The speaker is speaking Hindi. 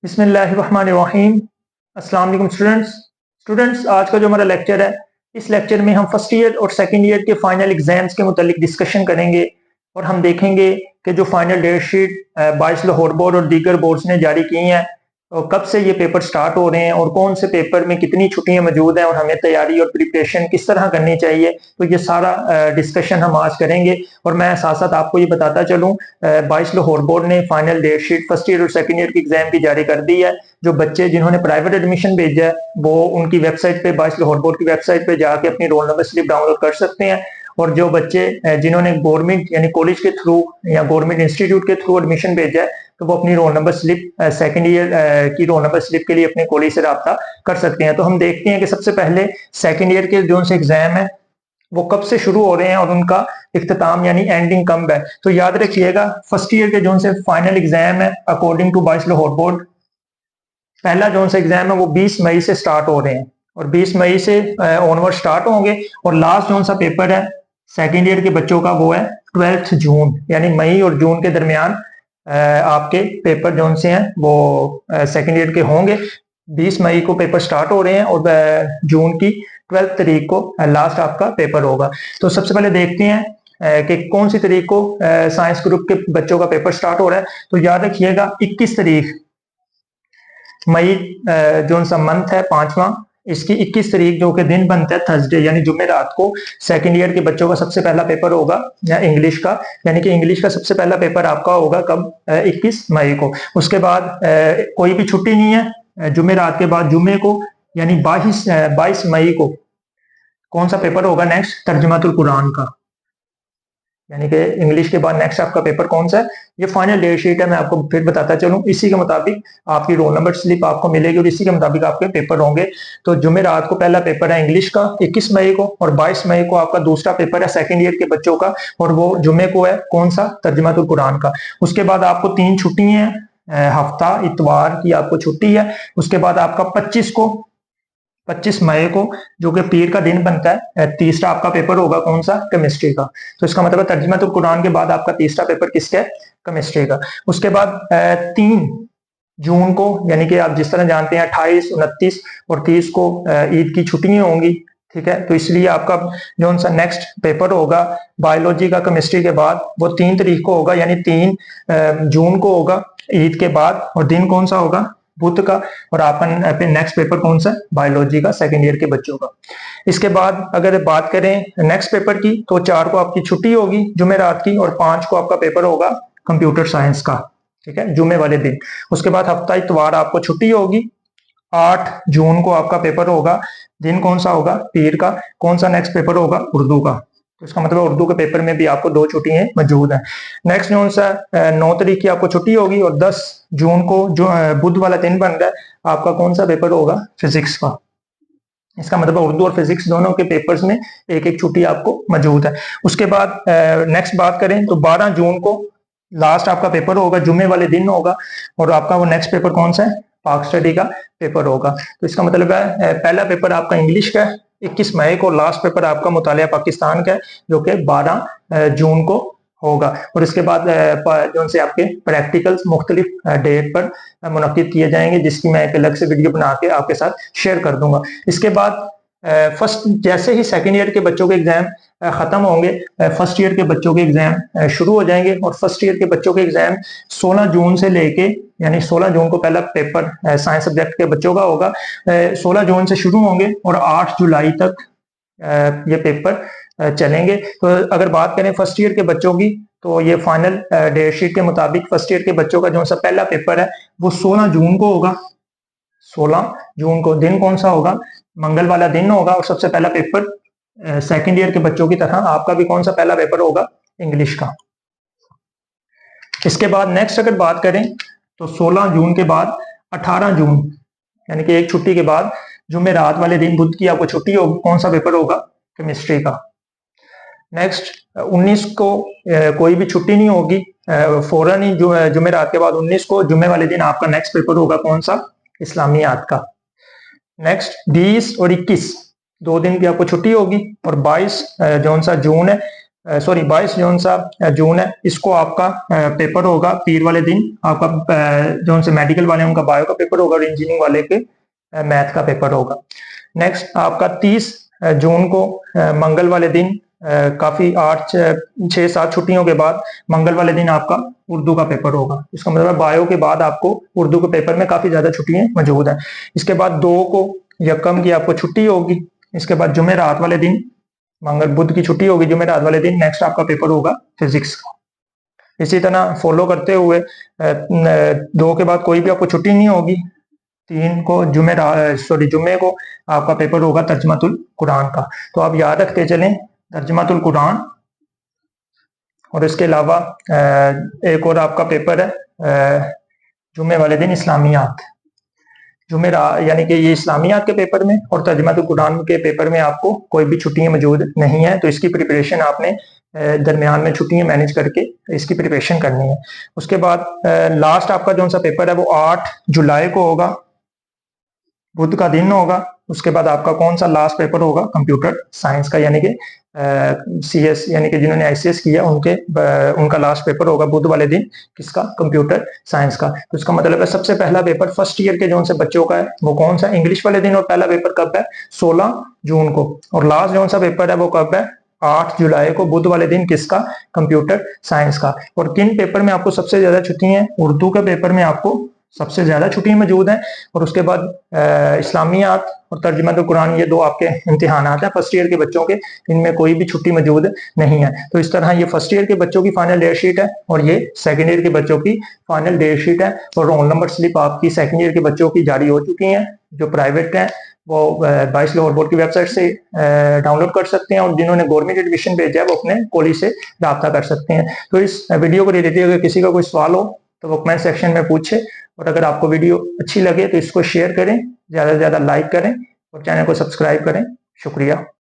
बिस्मिल्लाहिर्रहमानिर्रहीम। अस्सलाम वालेकुम स्टूडेंट्स, आज का जो हमारा लेक्चर है, इस लेक्चर में हम फर्स्ट ईयर और सेकंड ईयर के फाइनल एग्जाम्स के मुतालिक डिस्कशन करेंगे और हम देखेंगे कि जो फाइनल डेट शीट बाईस लाहौर बोर्ड और दीगर बोर्ड्स ने जारी की हैं और कब से ये पेपर स्टार्ट हो रहे हैं और कौन से पेपर में कितनी छुट्टियां मौजूद हैं और हमें तैयारी और प्रिपरेशन किस तरह करनी चाहिए, तो ये सारा डिस्कशन हम आज करेंगे। और मैं साथ साथ आपको ये बताता चलूँ, बाईस लाहौर बोर्ड ने final date sheet first year और सेकंड ईयर की एग्जाम की जारी कर दी है। जो बच्चे जिन्होंने प्राइवेट एडमिशन भेजा है वो उनकी वेबसाइट पे, बाईस लाहौर बोर्ड की वेबसाइट पे जाके अपनी रोल नंबर स्लिप डाउनलोड कर सकते हैं। और जो बच्चे जिन्होंने गवर्नमेंट यानी कॉलेज के थ्रू या गवर्नमेंट इंस्टीट्यूट के थ्रू एडमिशन भेजा है, तो वो अपनी roll number slip second year की रोल नंबर स्लिप के लिए अपने कॉलेज से रब्ता कर सकते हैं। तो हम देखते हैं कि सबसे पहले सेकंड ईयर के जो से एग्जाम है वो कब से शुरू हो रहे हैं और उनका इख्तिताम यानी एंडिंग कब है। तो याद रखिएगा, फर्स्ट ईयर के जो से फाइनल एग्जाम है अकॉर्डिंग टू बाईस लाहौर बोर्ड, पहला जो सा एग्जाम है वो 20 मई से स्टार्ट हो रहे हैं और 20 मई से ऑनवर्ड स्टार्ट होंगे। और लास्ट जो सा पेपर है सेकेंड ईयर के बच्चों का वो है 12 जून, यानी मई और जून के दरमियान आपके पेपर जो से हैं वो सेकेंड ईयर के होंगे। 20 मई को पेपर स्टार्ट हो रहे हैं और जून की 12 तारीख को लास्ट आपका पेपर होगा। तो सबसे पहले देखते हैं कि कौन सी तारीख को साइंस ग्रुप के बच्चों का पेपर स्टार्ट हो रहा है। तो याद रखिएगा 21 तारीख मई जो सा मंथ है पांचवा, इसकी 21 तारीख जो कि दिन बनता है थर्सडे यानी जुमे रात को सेकंड ईयर के बच्चों का सबसे पहला पेपर होगा या इंग्लिश का, यानी कि इंग्लिश का सबसे पहला पेपर आपका होगा कब, 21 मई को। उसके बाद कोई भी छुट्टी नहीं है। जुमे रात के बाद जुमे को यानी 22 मई को कौन सा पेपर होगा नेक्स्ट, तर्जुमातुल कुरान का, यानी कि इंग्लिश के बाद नेक्स्ट आपका पेपर कौन सा है। ये फाइनल डेट शीट है, मैं आपको फिर बताता चलूं। इसी के मुताबिक आपकी रोल नंबर स्लिप आपको मिलेगी और इसी के मुताबिक आपके पेपर होंगे। तो जुमे रात को पहला पेपर है इंग्लिश का 21 मई को और 22 मई को आपका दूसरा पेपर है सेकंड ईयर के बच्चों का और वो जुमे को है कौन सा, तर्जुमातुल कुरान का। उसके बाद आपको 3 छुट्टी है, हफ्ता इतवार की आपको छुट्टी है। उसके बाद आपका 25 मई को जो कि पीर का दिन बनता है, तीसरा आपका पेपर होगा कौन सा, केमिस्ट्री का। तो इसका मतलब तर्जुमातुल कुरान के बाद आपका तीसरा पेपर किसका है, केमिस्ट्री का। उसके बाद 3 जून को, यानी कि आप जिस तरह जानते हैं 28, 29 और 30 को ईद की छुट्टियां होंगी, ठीक है। तो इसलिए आपका जो सा नेक्स्ट पेपर होगा बायोलॉजी का केमिस्ट्री के बाद वो 3 तारीख को होगा, यानी 3 जून को होगा ईद के बाद, और दिन कौन सा होगा, बुध का। और आपका नेक्स्ट पेपर कौन सा, बायोलॉजी का सेकंड ईयर के बच्चों का। इसके बाद अगर बात करें नेक्स्ट पेपर की, तो 4 को आपकी छुट्टी होगी जुमे रात की और 5 को आपका पेपर होगा कंप्यूटर साइंस का, ठीक है, जुमे वाले दिन। उसके बाद हफ्ता इतवार आपको छुट्टी होगी। 8 जून को आपका पेपर होगा, दिन कौन सा होगा, पीर का। कौन सा नेक्स्ट पेपर होगा, उर्दू का। तो इसका मतलब उर्दू के पेपर में भी आपको 2 छुट्टियां मौजूद हैं। नेक्स्ट कौन सा 9 तारीख की आपको छुट्टी होगी और 10 जून को जो बुध वाला दिन बन रहा है आपका कौन सा पेपर होगा, फिजिक्स का। इसका मतलब उर्दू और फिजिक्स दोनों के पेपर्स में एक एक छुट्टी आपको मौजूद है। उसके बाद नेक्स्ट बात करें तो 12 जून को लास्ट आपका पेपर होगा, जुमे वाले दिन होगा और आपका वो नेक्स्ट पेपर कौन सा है, पाक स्टडी का पेपर होगा। तो इसका मतलब है पहला पेपर आपका इंग्लिश का है 21 मई को, लास्ट पेपर आपका मुतालिया पाकिस्तान का है जो कि 12 जून को होगा। और इसके बाद जो से आपके प्रैक्टिकल्स मुख्तलिफ डेट पर मुनक्किद किए जाएंगे, जिसकी मैं एक अलग से वीडियो बना के आपके साथ शेयर कर दूंगा। इसके बाद फर्स्ट जैसे ही सेकेंड ईयर के बच्चों के एग्जाम खत्म होंगे, फर्स्ट ईयर के बच्चों के एग्जाम शुरू हो जाएंगे और फर्स्ट ईयर के बच्चों के एग्जाम 16 जून से लेके, यानी 16 जून को पहला पेपर साइंस सब्जेक्ट के बच्चों का होगा, 16 जून से शुरू होंगे और 8 जुलाई तक ये पेपर चलेंगे। तो अगर बात करें फर्स्ट ईयर के बच्चों की, तो ये फाइनल डेट शीट के मुताबिक फर्स्ट ईयर के बच्चों का जो सा पहला पेपर है वो 16 जून को होगा। 16 जून को दिन कौन सा होगा, मंगल वाला दिन होगा और सबसे पहला पेपर सेकंड ईयर के बच्चों की तरह आपका भी कौन सा पहला पेपर होगा, इंग्लिश का। इसके बाद नेक्स्ट अगर बात करें तो 16 जून के बाद 18 जून, यानी कि एक छुट्टी के बाद जुमे रात वाले दिन बुध की आपको छुट्टी होगी, कौन सा पेपर होगा, केमिस्ट्री का। नेक्स्ट 19 को कोई भी छुट्टी नहीं होगी, फौरन ही जुमे रात के बाद 19 को जुमे वाले दिन आपका नेक्स्ट पेपर होगा कौन सा, इस्लामियात का। नेक्स्ट 20 और 21 2 दिन की आपको छुट्टी होगी और 22 जो सा जून है सॉरी 22 जून है, इसको आपका पेपर होगा पीर वाले दिन। आपका जो से मेडिकल वाले उनका बायो का पेपर होगा और इंजीनियरिंग वाले के मैथ का पेपर होगा। नेक्स्ट आपका 30 जून को मंगल वाले दिन काफी 6-7 छुट्टियों के बाद मंगल वाले दिन आपका उर्दू का पेपर होगा। इसका मतलब बायो के बाद आपको उर्दू के पेपर में काफी ज्यादा छुट्टियां मौजूद हैं। इसके बाद 2 को यकम की आपको छुट्टी होगी। इसके बाद जुमेरात वाले दिन, मंगल बुध की छुट्टी होगी, जुमेरात वाले दिन नेक्स्ट आपका पेपर होगा फिजिक्स का। इसी तरह फॉलो करते हुए 2 के बाद कोई भी आपको छुट्टी नहीं होगी। 3 को जुम्मे को आपका पेपर होगा तर्जमातुल कुरान का। तो आप याद रखते चलें तर्जमातुल कुरान, और इसके अलावा एक और आपका पेपर है जुम्मे वाले दिन इस्लामियात। यानी कि ये इस्लामियात के पेपर में और तर्जमातुल कुरान के पेपर में आपको कोई भी छुट्टियां मौजूद नहीं है। तो इसकी प्रिपरेशन आपने दरमियान में छुट्टियां मैनेज करके इसकी प्रिपरेशन करनी है। उसके बाद लास्ट आपका जो सा पेपर है वो 8 जुलाई को होगा, बुध का दिन होगा। उसके बाद आपका कौन सा लास्ट पेपर होगा, कंप्यूटर साइंस का, यानी कि CS यानी कि जिन्होंने ICS किया उनका लास्ट पेपर होगा बुध वाले दिन, किसका, कंप्यूटर साइंस का। तो इसका मतलब है सबसे पहला पेपर फर्स्ट ईयर के जो से बच्चों का है वो कौन सा, इंग्लिश वाले दिन, और पहला पेपर कब है, 16 जून को। और लास्ट जो सा पेपर है वो कब है, 8 जुलाई को, बुध वाले दिन, किसका, कंप्यूटर साइंस का। और किन पेपर में आपको सबसे ज्यादा छुट्टियां हैं, उर्दू के पेपर में आपको सबसे ज्यादा छुट्टियां मौजूद हैं। और उसके बाद इस्लामियात और तर्जुमातुल कुरान, ये 2 आपके इम्तिहानात हैं फर्स्ट ईयर के बच्चों के, इनमें कोई भी छुट्टी मौजूद नहीं है। तो इस तरह ये फर्स्ट ईयर के बच्चों की फाइनल डेट शीट है और ये सेकंड ईयर के बच्चों की फाइनल डेट शीट है। और रोल नंबर स्लिप आपकी सेकंड ईयर के बच्चों की जारी हो चुकी है, जो प्राइवेट है वो 22 लाहौर बोर्ड की वेबसाइट से डाउनलोड कर सकते हैं, और जिन्होंने गवर्नमेंट एडमिशन भेजा है वो अपने कॉलेज से रब्ता कर सकते हैं। तो इस वीडियो को रिलेटेड अगर किसी का कोई सवाल हो तो वो कमेंट सेक्शन में पूछे, और अगर आपको वीडियो अच्छी लगे तो इसको शेयर करें, ज़्यादा से ज़्यादा लाइक करें और चैनल को सब्सक्राइब करें। शुक्रिया।